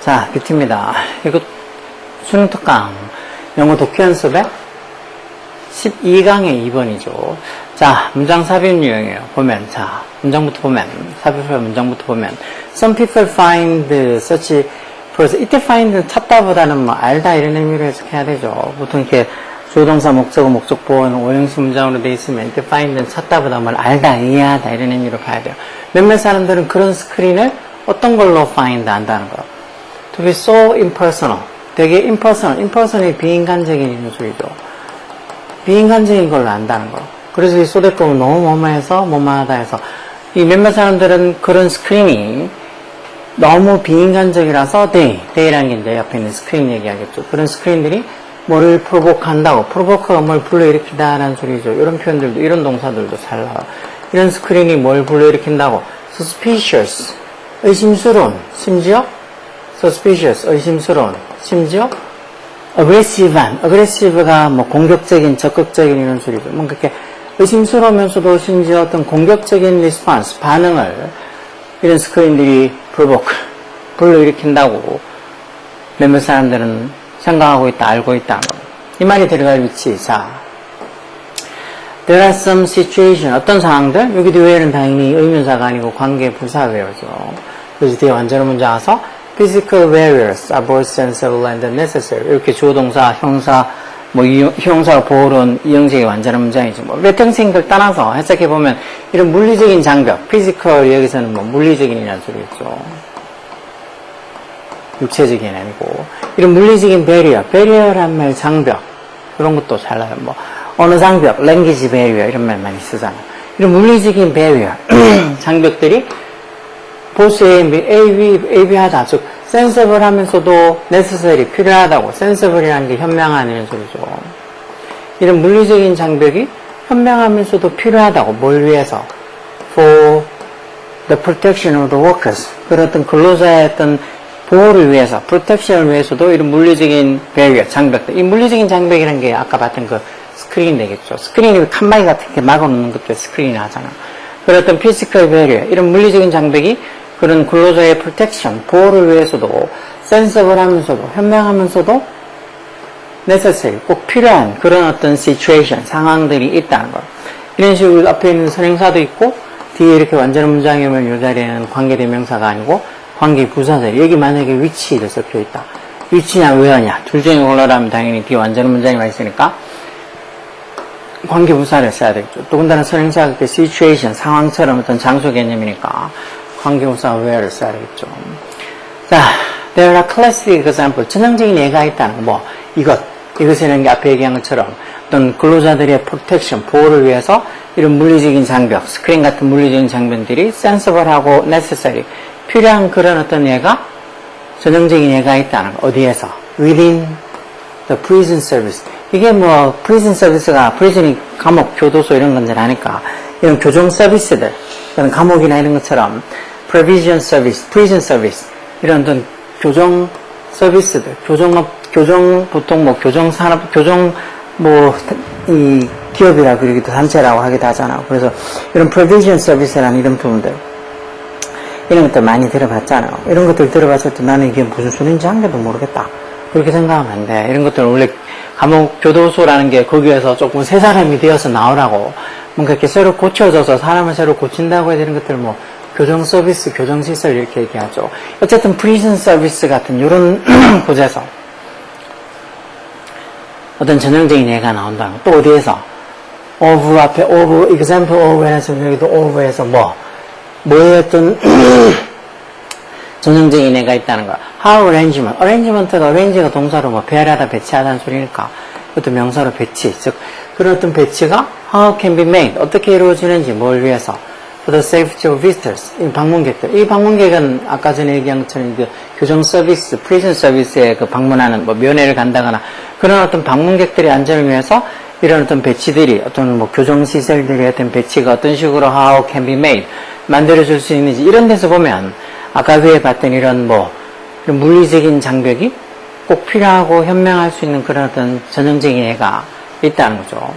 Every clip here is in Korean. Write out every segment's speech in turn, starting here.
자, 뷰티입니다. 이거 수능 특강 영어 독해 연습의 12강의 2번이죠. 자, 문장 삽입 유형이에요. 보면, 자, 문장부터 보면, 삽입할 문장부터 보면, some people find such, 그래서 이때 find는 찾다보다는 뭐 알다 이런 의미로 해석해야 되죠. 보통 이렇게 조동사, 목적어, 목적보호는 오형식 문장으로 돼 있으면 이때 find는 찾다보다 뭘 알다, 이해하다 이런 의미로 봐야 돼요. 몇몇 사람들은 그런 스크린을 어떤 걸로 find 안다는 거예요. To be so impersonal. 되게 impersonal이 비인간적인 소리죠. 비인간적인 걸로 안다는 거. 그래서 이 소대법은 너무 뭐뭐해서 뭐뭐하다 해서 이 몇몇 사람들은 그런 스크린이 너무 비인간적이라서 they라는 게 이제 옆에 있는 스크린 얘기하겠죠. 그런 스크린들이 뭐를 프로보크한다고. 프로보크가 뭘 불러일으키다라는 소리죠. 이런 표현들도, 이런 동사들도 잘 나와요. 이런 스크린이 뭘 불러일으킨다고. suspicious. 의심스러운. 심지어 suspicious. 의심스러운. 심지어 aggressive가 뭐 공격적인, 적극적인 이런 소리죠. 뭔가 이렇게 의심스러우면서도 심지어 어떤 공격적인 response, 반응을 이런 스크린들이 불러일으킨다고 몇몇 사람들은 생각하고 있다, 알고 있다. 이 말이 들어갈 위치. 자, there are some situation, 어떤 상황들, 여기 뒤에는 당연히 의문사가 아니고 관계 부사회어죠. 그래서 뒤에 완전한 문장 와서 physical barriers are both sensible and necessary. 이렇게 주어동사, 형사, 뭐 형사 보호론 이형식의 완전한 문장이죠. 뭐 몇 형식을 따라서 해석해보면 이런 물리적인 장벽, physical 여기서는 뭐 물리적인이라는 소리겠죠. 육체적인 아니고 이런 물리적인 barrier란 말 장벽 그런 것도 잘 나요. 뭐 언어 장벽, language barrier 이런 말 많이 쓰잖아요. 이런 물리적인 barrier 장벽들이 보스 AB하다. 즉 sensible 하면서도 necessary 필요하다고. sensible이라는 게 현명한 이런 소리죠. 이런 물리적인 장벽이 현명하면서도 필요하다고. 뭘 위해서? for the protection of the workers. 그런 어떤 근로자의 어떤 보호를 위해서, protection을 위해서도 이런 물리적인 barrier, 장벽들. 이 물리적인 장벽이라는 게 아까 봤던 그 스크린 되겠죠. 스크린이 칸막이 같은 게 막아놓는 것들 스크린이 하잖아. 그런 어떤 physical barrier, 이런 물리적인 장벽이 그런 근로자의 protection, 보호를 위해서도 sensible 하면서도, 현명하면서도 necessary, 꼭 필요한 그런 어떤 situation, 상황들이 있다는 거. 이런 식으로 앞에 있는 선행사도 있고, 뒤에 이렇게 완전한 문장이 오면 이 자리에는 관계대명사가 아니고 관계부사들. 여기 만약에 위치를 적혀 있다. 위치냐, where냐. 둘 중에 골라라면 당연히 뒤에 완전한 문장이 와 있으니까 관계부사를 써야 되겠죠. 더군다나 선행사가 그때 situation, 상황처럼 어떤 장소 개념이니까 관계부사 where를 써야 되겠죠. 자, there are classic example. 전형적인 예가 있다는 거. 뭐, 이것이라는 게 앞에 얘기한 것처럼 어떤 근로자들의 protection, 보호를 위해서 이런 물리적인 장벽, 스크린 같은 물리적인 장벽들이 sensible하고 necessary, 필요한 그런 어떤 예가, 전형적인 예가 있다는 거. 어디에서? within the prison service. 이게 뭐, prison service가, prison이 감옥, 교도소 이런 건들 하니까, 이런 교정 서비스들, 또는 감옥이나 이런 것처럼, provision service, prison service, 이런 어떤 교정 서비스들, 보통 뭐, 교정산업, 이 기업이라고 그러기도 단체라고 하기도 하잖아. 그래서 이런 provision service라는 이런 부분들, 이런 것들 많이 들어봤잖아요. 이런 것들 들어봤을 때 나는 이게 무슨 소리인지 한 개도 모르겠다. 그렇게 생각하면 안 돼. 이런 것들은 원래 감옥 교도소라는 게 거기에서 조금 새 사람이 되어서 나오라고 뭔가 이렇게 새로 고쳐져서 사람을 새로 고친다고 해야 되는 것들 뭐 교정 서비스, 교정 시설 이렇게 얘기하죠. 어쨌든 프리즌 서비스 같은 이런 곳에서 어떤 전형적인 예가 나온다는 거. 또 어디에서? of 앞에 of, example of 해서 여기도 of에서 뭐의 어떤 전형적인 예가 있다는 거야. how arrangement가 arrange가 동사로 뭐 배려하다, 배치하다는 소리니까 그것도 명사로 배치. 즉 그런 어떤 배치가 how can be made, 어떻게 이루어지는지, 뭘 위해서. for the safety of visitors, 이 방문객들. 이 방문객은 아까 전에 얘기한 것처럼 그 교정 서비스, 프리즌 서비스에 그 방문하는 뭐 면회를 간다거나 그런 어떤 방문객들의 안전을 위해서 이런 어떤 배치들이 어떤 뭐 교정 시설들의 어떤 배치가 어떤 식으로 how can be made 만들어질 수 있는지 이런 데서 보면 아까 위에 봤던 이런 이런 물리적인 장벽이 꼭 필요하고 현명할 수 있는 그런 어떤 전형적인 예가 있다는 거죠.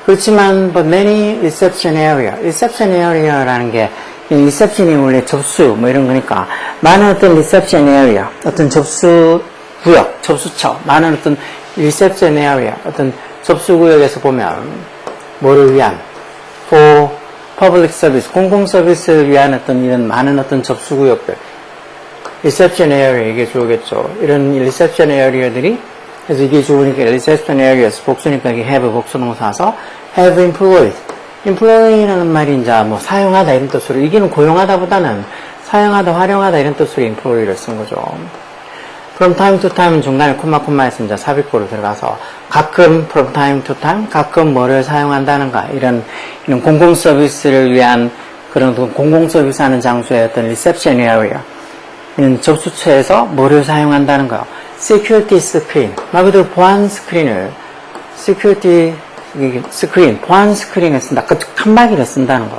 그렇지만 but many reception area라는 게 reception이 원래 접수 뭐 이런 거니까 많은 어떤 reception area, 어떤 접수 구역, 접수처, 많은 어떤 reception area, 어떤 접수 구역에서 보면 뭐를 위한 for public service, 공공 서비스를 위한 어떤 이런 많은 어떤 접수 구역들, reception area 이게 주어겠죠. 이런 reception area들이 그래서 이게 주어니까 reception areas 복수니까 이게 have 복수동사서 have employ라는 말이 이제 뭐 사용하다 이런 뜻으로 이게는 고용하다보다는 사용하다, 활용하다 이런 뜻으로 employ를 쓴 거죠. from time to time은 중간에 콤마에서 이제 삽입구로 들어가서 가끔 from time to time 가끔 뭐를 사용한다는가 이런 공공 서비스를 위한 그런 공공 서비스 하는 장소의 어떤 reception area 이런 접수처에서 뭐를 사용한다는 거요. security screen 말 그대로 보안 스크린을 security 스크린 보안 스크린을 쓴다. 그 칸막이를 쓴다는 거.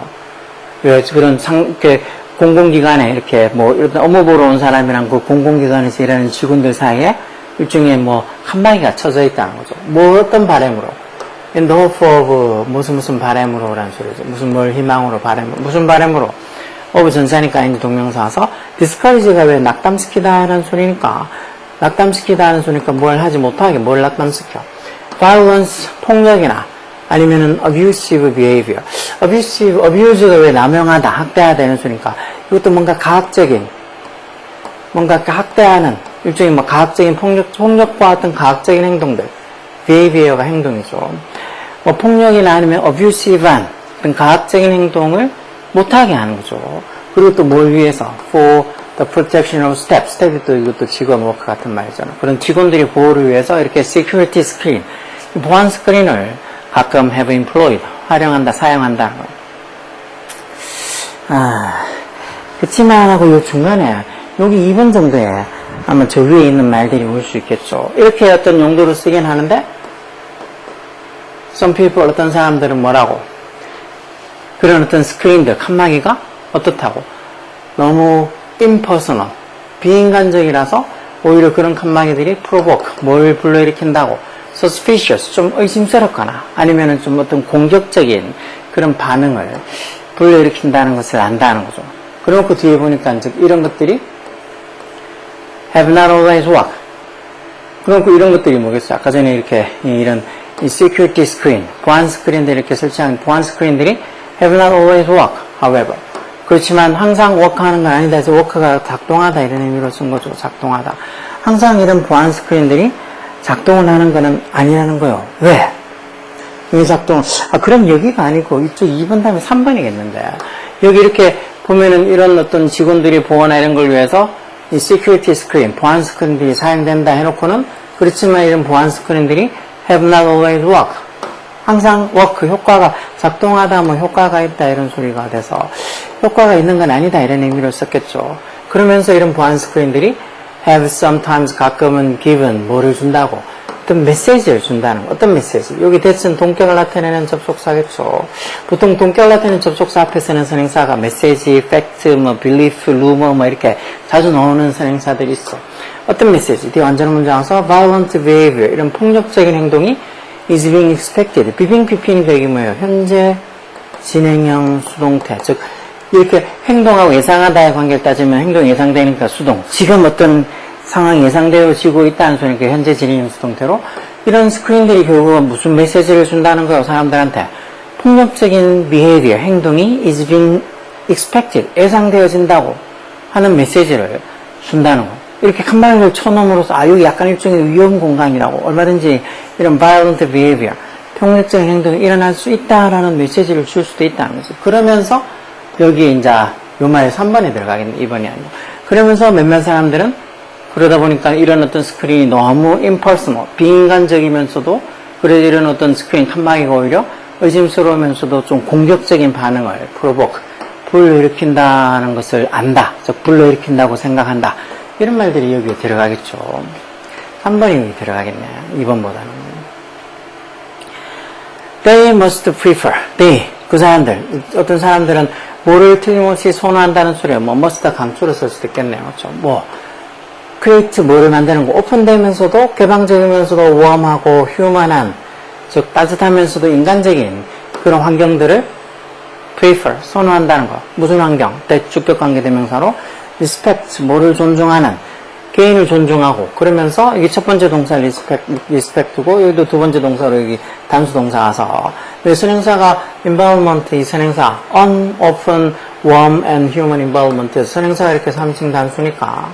왜 그런 이렇게 공공기관에 이렇게 뭐 이런 업무 보러 온 사람이랑 그 공공기관에서 일하는 직원들 사이에 일종의 뭐 칸막이가 쳐져 있다는 거죠. 뭐 어떤 바람으로 in the hope of 무슨 바람으로라는 소리죠. 무슨 뭘 희망으로 무슨 바람으로 of 전사니까 이제 동명사서 discourage가 왜 낙담시키다라는 소리니까 낙담시키다는 소리니까 뭘 하지 못하게 뭘 낙담시켜. violence 폭력이나 아니면은 abusive behavior. abuse가 왜 남용하다, 학대하다 이런 소리니까 이것도 뭔가 가학적인 뭔가 학대하는 일종의 뭐 가학적인 폭력과 어떤 가학적인 행동들 behavior가 행동이죠. 뭐 폭력이나 아니면 abusive한 어떤 가학적인 행동을 못하게 하는 거죠. 그리고 또 뭘 위해서 for the protection of staff. 스텝이 또 이것도 직원 워크 같은 말이잖아. 그런 직원들이 보호를 위해서 이렇게 security screen, 보안 스크린을 가끔 have employed, 활용한다, 사용한다. 그치만 하고 요 중간에 여기 2번 정도에 아마 저 위에 있는 말들이 올 수 있겠죠. 이렇게 어떤 용도로 쓰긴 하는데 some people 어떤 사람들은 뭐라고 그런 어떤 스크린들, 칸막이가 어떻다고 너무 impersonal, 비인간적이라서 오히려 그런 칸막이들이 provoke, 뭘 불러일으킨다고 suspicious, 좀 의심스럽거나 아니면은 좀 어떤 공격적인 그런 반응을 불러일으킨다는 것을 안다는 거죠. 그래놓고 뒤에 보니까 즉 이런 것들이 have not always worked. 그래놓고 이런 것들이 뭐겠어요? 아까 전에 이렇게 이런 이 security screen, 보안 스크린들 이렇게 설치한 보안 스크린들이 have not always worked. However, 그렇지만 항상 워크하는 건 아니다 해서 워크가 작동하다 이런 의미로 쓴 거죠. 작동하다. 항상 이런 보안 스크린들이 작동을 하는 거는 아니라는 거예요. 왜? 이 작동, 그럼 여기가 아니고 이쪽 2번 다음에 3번이겠는데 여기 이렇게 보면은 이런 어떤 직원들이 보호나 이런 걸 위해서 이 시큐리티 스크린, 보안 스크린들이 사용된다 해놓고는 그렇지만 이런 보안 스크린들이 have not always worked. 항상 워크, 효과가 작동하다 뭐 효과가 있다 이런 소리가 돼서 효과가 있는 건 아니다 이런 의미로 썼겠죠. 그러면서 이런 보안 스크린들이 have sometimes 가끔은 given 뭐를 준다고 어떤 메시지를 준다는 거. 어떤 메시지? 여기 대신 동격을 나타내는 접속사겠죠. 보통 동격을 나타내는 접속사 앞에 쓰는 선행사가 메시지, 팩트, 뭐 belief, rumor 뭐 이렇게 자주 나오는 선행사들이 있어. 어떤 메시지? 뒤에 완전 문장에서 violent behavior 이런 폭력적인 행동이 is being expected. 비빙피피니까 이게 뭐예요? 현재 진행형 수동태. 즉 이렇게 행동하고 예상하다의 관계를 따지면 행동이 예상되니까 수동. 지금 어떤 상황이 예상되어지고 있다는 소리니까 현재 진행형 수동태로 이런 스크린들이 결국은 무슨 메시지를 준다는 거예요. 사람들한테. 폭력적인 behavior, 행동이 is being expected. 예상되어진다고 하는 메시지를 준다는 거. 이렇게 칸막이를 쳐놓음으로써 여기 약간 일종의 위험 공간이라고 얼마든지 이런 violent behavior, 폭력적인 행동이 일어날 수 있다라는 메시지를 줄 수도 있다는 거죠. 그러면서 여기에 이제 요 말이 3번에 들어가겠네. 2번이 아니고. 그러면서 몇몇 사람들은 그러다 보니까 이런 어떤 스크린이 너무 impersonal, 비인간적이면서도 그래서 이런 어떤 스크린 칸막이가 오히려 의심스러우면서도 좀 공격적인 반응을 provoke, 불러일으킨다는 것을 안다. 즉 불러일으킨다고 생각한다. 이런 말들이 여기에 들어가겠죠. 3번이 여기 들어가겠네. 2번보다는. They must prefer. They, 그 사람들. 어떤 사람들은 뭐를 틀림없이 선호한다는 소리예요. 뭐 must 강조로 쓸 수도 있겠네요. 그렇죠? 뭐 create 뭐를 만드는 거. 오픈되면서도 개방적이면서도 웜하고 휴먼한 즉 따뜻하면서도 인간적인 그런 환경들을 prefer, 선호한다는 거. 무슨 환경? 대주격관계 대명사로 respect, 뭐를 존중하는, 개인을 존중하고, 그러면서 이게 첫 번째 동사 respect고 여기도 두 번째 동사로 여기 단수 동사 와서 선행사가 involvement, 이 선행사 unopen, warm and human involvement, 선행사가 이렇게 3층 단수니까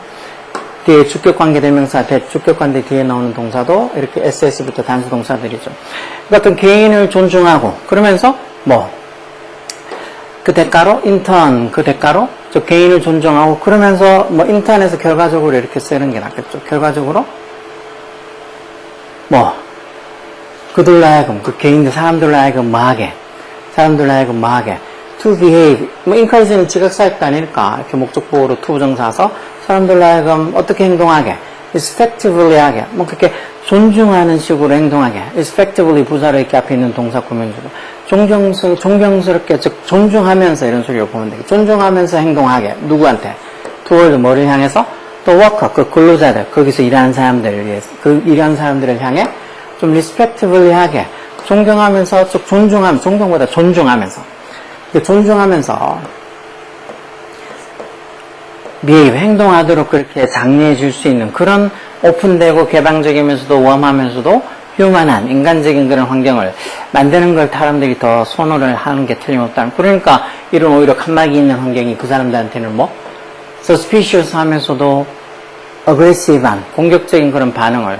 뒤에 주격관계 대명사, 대주격관계 뒤에 나오는 동사도 이렇게 SS부터 단수 동사들이죠. 그 어떤 개인을 존중하고, 그러면서 그 대가로 인턴, 그 대가로 저 개인을 존중하고, 그러면서 인턴에서 결과적으로 이렇게 쓰는 게 낫겠죠. 결과적으로 그들로 하여금, 그 개인들, 사람들로 하여금 뭐하게 to behave, encourage는 지각사역도 아닐까, 이렇게 목적보호로 to 부정사서 사람들로 하여금 어떻게 행동하게, respectively 하게, 그렇게 존중하는 식으로 행동하게, respectively 부사로 이렇게 앞에 있는 동사 구명주로 존경스럽게, 즉 존중하면서, 이런 소리로 보면 되겠죠. 존중하면서 행동하게, 누구한테? toward, 뭐를 향해서? 또 worker, 그 근로자들, 거기서 일하는 사람들을 위해서, 그 일하는 사람들을 향해 좀 respectively 하게, 존경하면서, 즉 존경보다 존중하면서 behave, 행동하도록 그렇게 장려해 줄 수 있는 그런 오픈되고 개방적이면서도 웜하면서도 휴먼한 인간적인 그런 환경을 만드는 걸 사람들이 더 선호를 하는 게 틀림없다는. 그러니까 이런 오히려 칸막이 있는 환경이 그 사람들한테는 suspicious 하면서도 aggressive한 공격적인 그런 반응을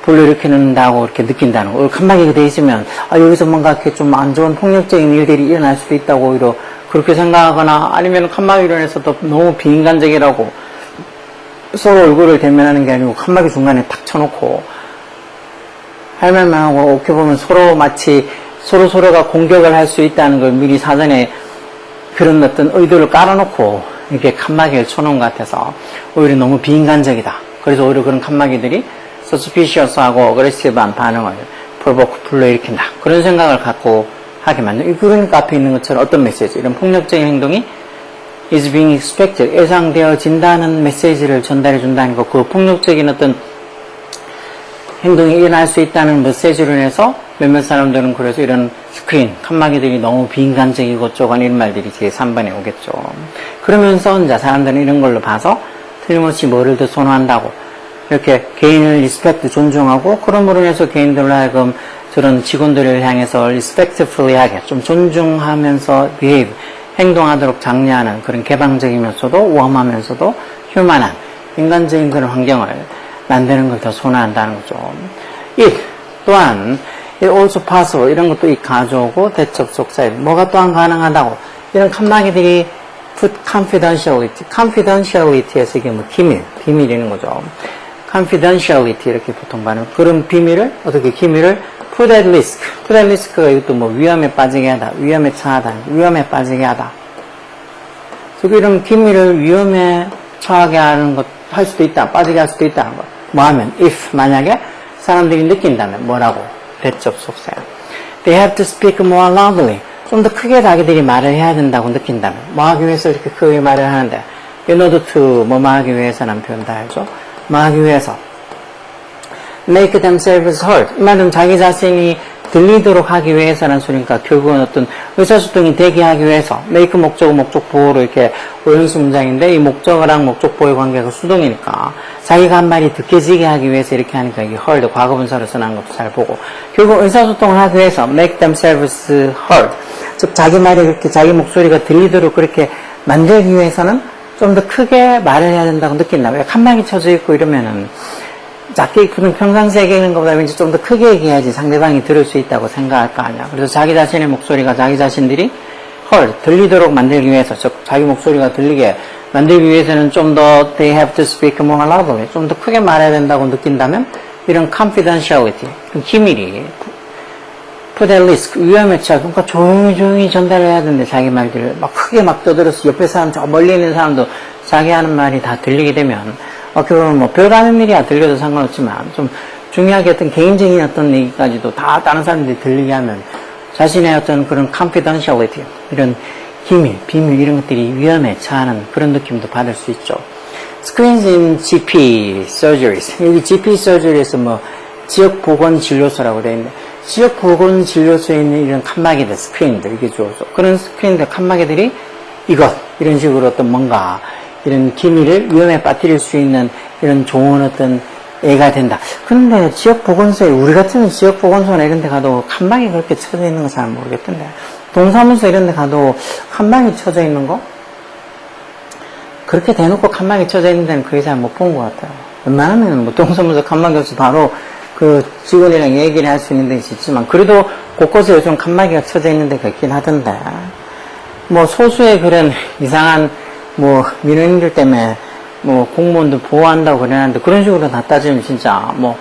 불러일으키는다고 이렇게 느낀다는 거. 칸막이가 돼 있으면 여기서 뭔가 이렇게 좀 안 좋은 폭력적인 일들이 일어날 수도 있다고 오히려 그렇게 생각하거나, 아니면 칸막이로 인해서 또 너무 비인간적이라고 서로 얼굴을 대면하는 게 아니고 칸막이 중간에 탁 쳐놓고 할 말만 하고, 어떻게 보면 서로 마치 서로가 공격을 할 수 있다는 걸 미리 사전에 그런 어떤 의도를 깔아놓고 이렇게 칸막이를 쳐놓은 것 같아서 오히려 너무 비인간적이다. 그래서 오히려 그런 칸막이들이 suspicious하고 aggressive한 반응을 불러일으킨다. 그런 생각을 갖고 하게 만든. 그러니까 앞에 있는 것처럼 어떤 메시지, 이런 폭력적인 행동이 is being expected, 예상되어진다는 메시지를 전달해 준다는 거. 그 폭력적인 어떤 행동이 일어날 수 있다는 메시지로 인해서 몇몇 사람들은 그래서 이런 스크린, 칸막이들이 너무 비인간적이고 쪼간 이런 말들이 뒤에 3번에 오겠죠. 그러면서 이제 사람들은 이런 걸로 봐서 틀림없이 뭐를 더 선호한다고, 이렇게 개인을 리스펙트, 존중하고, 그럼으로 인해서 개인들로 하여금 저런 직원들을 향해서 respectfully 하게, 좀 존중하면서 behave, 행동하도록 장려하는 그런 개방적이면서도 웜하면서도 휴먼한 인간적인 그런 환경을 만드는 걸 더 선호한다는 거죠. it 또한 it also possible, 이런 것도 이 가져오고 대척속사에 뭐가 또한 가능하다고, 이런 칸막이들이 put confidentiality에서 이게 비밀이라는 거죠. confidentiality 이렇게 보통 말하는 그런 비밀을, 어떻게 기밀을 put at risk가 이것도 위험에 빠지게 하다, 위험에 처하다, 위험에 빠지게 하다. 즉 이런 기밀을 위험에 처하게 하는 것, 할 수도 있다, 빠지게 할 수도 있다는 것. 하면 if, 만약에 사람들이 느낀다면 뭐라고? 대적 속사야. They have to speak more loudly. 좀 더 크게 자기들이 말을 해야 된다고 느낀다면, 하기 위해서 이렇게 크게 말을 하는데, in order to, 하기 위해서라는 표현 다 알죠? 하기 위해서 make themselves heard, 이 말은 자기 자신이 들리도록 하기 위해서라는 소리니까 결국은 어떤 의사소통이 되게 하기 위해서, make 목적어 목적보호로 이렇게 오형식 문장인데, 이 목적어랑 목적보호의 관계가 수동이니까 자기가 한 말이 듣겨지게 하기 위해서 이렇게 하니까 이게 heard, 과거분사로 써난 것도 잘 보고, 결국 의사소통을 하기 위해서 make themselves heard, 즉 자기 말이 그렇게 자기 목소리가 들리도록 그렇게 만들기 위해서는 좀 더 크게 말을 해야 된다고 느낀다. 왜 칸막이 쳐져 있고 이러면은 작게, 그런 평상시에 얘기하는 것보다 왠지 좀 더 크게 얘기해야지 상대방이 들을 수 있다고 생각할 거 아니야. 그래서 자기 자신의 목소리가 자기 자신들이 들리도록 만들기 위해서, 즉 자기 목소리가 들리게 만들기 위해서는 좀 더 they have to speak more loudly, 좀 더 크게 말해야 된다고 느낀다면 이런 confidentiality, 기밀이 put at risk, 위험에 처해. 그러니까 조용히 전달해야 되는데 자기 말들을 막 크게 막 떠들어서 옆에 사람, 저 멀리 있는 사람도 자기 하는 말이 다 들리게 되면, 그러면 별거 아닌 일이야, 들려도 상관없지만, 좀 중요하게 어떤 개인적인 어떤 얘기까지도 다 다른 사람들이 들리게 하면 자신의 어떤 그런 confidentiality, 이런 기밀, 비밀, 이런 것들이 위험에 처하는 그런 느낌도 받을 수 있죠. Screens in GP surgeries. 여기 GP surgery에서 지역보건진료소라고 되어 있는데, 지역보건진료소에 있는 이런 칸막이들, 스크린들, 이게 주어서. 그런 스크린들, 칸막이들이 이런 식으로 어떤 뭔가, 이런 기밀을 위험에 빠뜨릴 수 있는 이런 좋은 어떤 애가 된다. 근데 지역보건소에, 우리 같은 지역보건소나 이런 데 가도 칸막이 그렇게 쳐져 있는 거 잘 모르겠던데. 동사무소 이런 데 가도 칸막이 쳐져 있는 거? 그렇게 대놓고 칸막이 쳐져 있는 데는 거의 잘 못 본 것 같아요. 웬만하면 뭐 동사무소 칸막이 없이 바로 그 직원이랑 얘기를 할 수 있는 데가 있지만, 그래도 곳곳에 요즘 칸막이가 쳐져 있는 데가 있긴 하던데, 뭐 소수의 그런 이상한 뭐 민원인들 때문에 뭐 공무원들 보호한다고 그러는데, 그런 식으로 다 따지면 진짜 뭐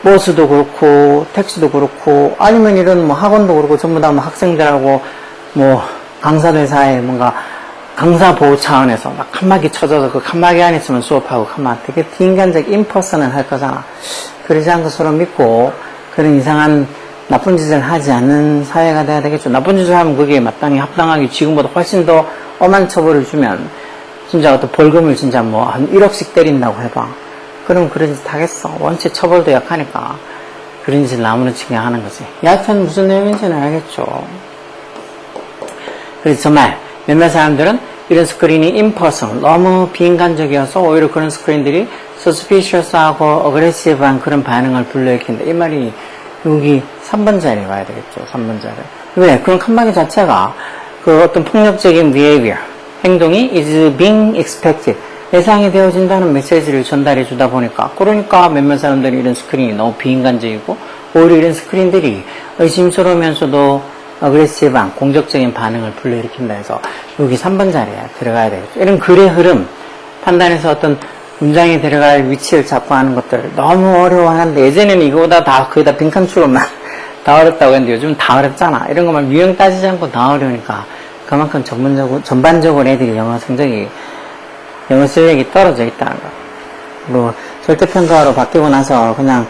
버스도 그렇고 택시도 그렇고 아니면 이런 뭐 학원도 그렇고 전부 다 뭐 학생들하고 뭐 강사들 사이에 뭔가 강사 보호 차원에서 막 칸막이 쳐져서 그 칸막이 안에 있으면 수업하고 칸막 되게 비인간적 인퍼슨을 할 거잖아. 그러지 않고 서로 믿고 그런 이상한 나쁜 짓을 하지 않는 사회가 돼야 되겠죠. 나쁜 짓을 하면 그게 마땅히 합당하게 지금보다 훨씬 더 엄한 처벌을 주면 진짜 어떤 벌금을 진짜 뭐 한 1억씩 때린다고 해봐. 그럼 그런 짓 하겠어. 원체 처벌도 약하니까 그런 짓을 아무렇지게 하는 거지. 여하튼 무슨 내용인지는 알겠죠. 그래서 정말 몇몇 사람들은 이런 스크린이 인퍼슨, 너무 비인간적이어서 오히려 그런 스크린들이 suspicious하고 aggressive한 그런 반응을 불러일으킨다. 이 말이 여기 3번 자리에 와야 되겠죠. 3번 자리. 왜? 그런 칸막이 자체가 그 어떤 폭력적인 behavior, 행동이 is being expected, 예상이 되어진다는 메시지를 전달해 주다 보니까, 그러니까 몇몇 사람들이 이런 스크린이 너무 비인간적이고 오히려 이런 스크린들이 의심스러우면서도 어그레시브한 공격적인 반응을 불러일으킨다 해서 여기 3번 자리에 들어가야 되겠죠. 이런 글의 흐름, 판단에서 어떤 문장에 들어갈 위치를 잡고 하는 것들 너무 어려워하는데, 예전에는 이거보다 다 거의 다 빈칸추로만 다 어렵다고 했는데 요즘은 다 어렵잖아. 이런 것만 유형 따지지 않고 다 어려우니까 그만큼 전반적으로 애들이 영어 성적이, 영어 실력이 떨어져 있다는 거. 뭐 절대평가로 바뀌고 나서 그냥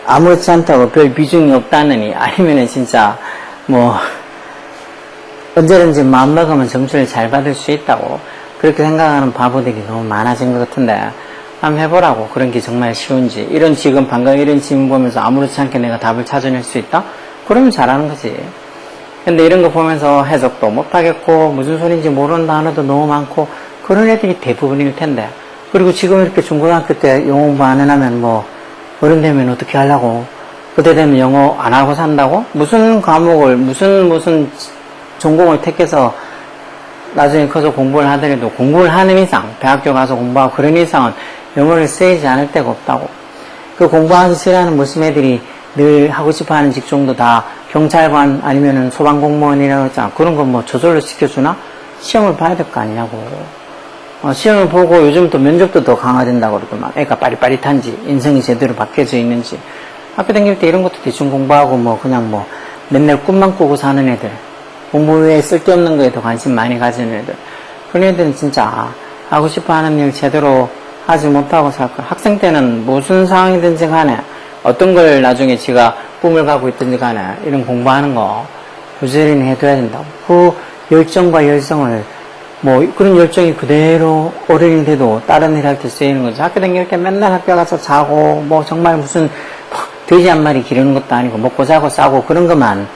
아무렇지 않다고 별 비중이 없다느니, 아니면은 진짜 뭐 언제든지 마음 먹으면 점수를 잘 받을 수 있다고 그렇게 생각하는 바보들이 너무 많아진 것 같은데, 한번 해보라고. 그런 게 정말 쉬운지. 이런 지금 방금 이런 질문 보면서 아무렇지 않게 내가 답을 찾아낼 수 있다? 그러면 잘하는 거지. 근데 이런 거 보면서 해석도 못하겠고 무슨 소리인지 모르는 단어도 너무 많고 그런 애들이 대부분일 텐데, 그리고 지금 이렇게 중고등학교 때 영어 공부 안 해나면 뭐 어른 되면 어떻게 하려고, 그때 되면 영어 안 하고 산다고? 무슨 과목을 무슨 전공을 택해서 나중에 커서 공부를 하더라도 공부를 하는 이상, 대학교 가서 공부하고 그런 이상은 영어를 쓰이지 않을 데가 없다고. 그 공부하기 싫어하는 무슨 애들이 늘 하고 싶어 하는 직종도 다 경찰관 아니면은 소방공무원이라고 했잖아. 그런 거 뭐 저절로 시켜주나? 시험을 봐야 될 거 아니냐고. 시험을 보고 요즘 또 면접도 더 강화된다고 그러더만. 애가 빠릿빠릿한지, 인성이 제대로 바뀌어져 있는지. 학교 다닐 때 이런 것도 대충 공부하고 뭐 그냥 뭐 맨날 꿈만 꾸고 사는 애들, 공부 외에 쓸데없는 거에 더 관심 많이 가지는 애들, 그런 애들은 진짜 하고 싶어 하는 일 제대로 하지 못하고 살 거야. 학생 때는 무슨 상황이든지 간에 어떤 걸 나중에 지가 꿈을 가고 있든지 간에 이런 공부하는 거 부지런히 해둬야 된다고. 그 열정과 열성을, 뭐 그런 열정이 그대로 어른이 돼도 다른 일 할 때 쓰이는 거지. 학교 다닐 때 맨날 학교 가서 자고 뭐 정말 무슨 돼지 한 마리 기르는 것도 아니고 먹고 자고 싸고 그런 것만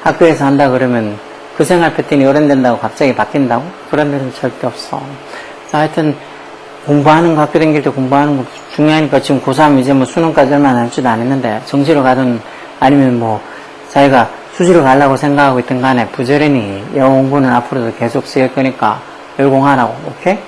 학교에서 한다 그러면 그 생활 패턴이 어른 된다고 갑자기 바뀐다고? 그런 일은 절대 없어. 그래서 하여튼 공부하는 거, 학교 다닐 때 공부하는 거 중요하니까, 지금 고3 이제 뭐 수능까지 얼마 남지도 않았는데 정시로 가든 아니면 뭐 자기가 수시로 가려고 생각하고 있든 간에 부지런히 영어 공부는 앞으로도 계속 쓰일 거니까 열공하라고. 오케이?